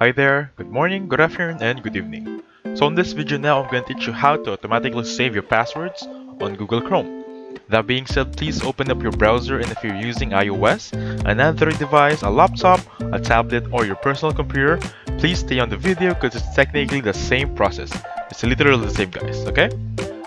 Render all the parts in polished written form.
Hi there, good morning, good afternoon, and good evening. So in this video now, I'm going to teach you how to automatically save your passwords on Google Chrome. That being said, please open up your browser, and if you're using iOS, an Android device, a laptop, a tablet, or your personal computer, please stay on the video because it's technically the same process. It's literally the same, guys, okay?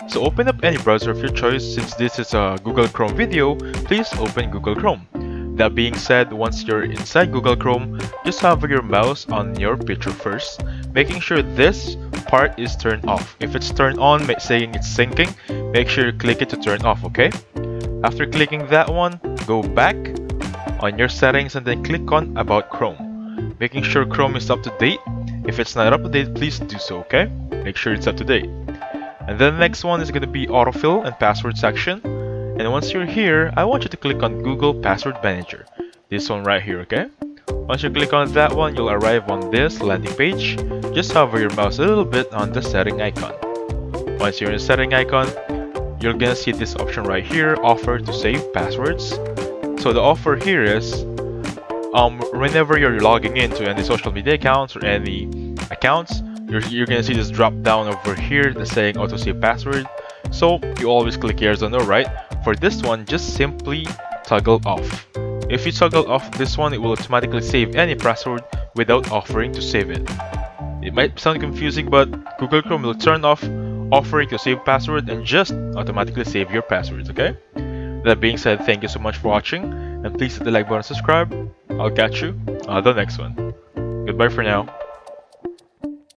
So open up any browser of your choice. Since this is a Google Chrome video, please open Google Chrome. That being said, once you're inside Google Chrome, just hover your mouse on your picture first, making sure this part is turned off. If it's turned on, saying it's syncing, make sure you click it to turn off, okay? After clicking that one, go back on your settings and then click on About Chrome, making sure Chrome is up to date. If it's not up to date, please do so, okay? Make sure it's up to date. And then the next one is going to be autofill and password section. And once you're here, I want you to click on Google Password Manager. This one right here, okay? Once you click on that one, you'll arrive on this landing page. Just hover your mouse a little bit on the setting icon. Once you're in the setting icon, you're gonna see this option right here, offer to save passwords. So the offer here is, whenever you're logging into any social media accounts or any accounts, you're gonna see this drop down over here that's saying auto save password. So you always click yes or no, right? For this one, just simply toggle off. If you toggle off this one, it will automatically save any password without offering to save it. It might sound confusing, but Google Chrome will turn off offering to save password and just automatically save your passwords, okay? That being said, thank you so much for watching, and please hit the like button and subscribe. I'll catch you on the next one. Goodbye for now.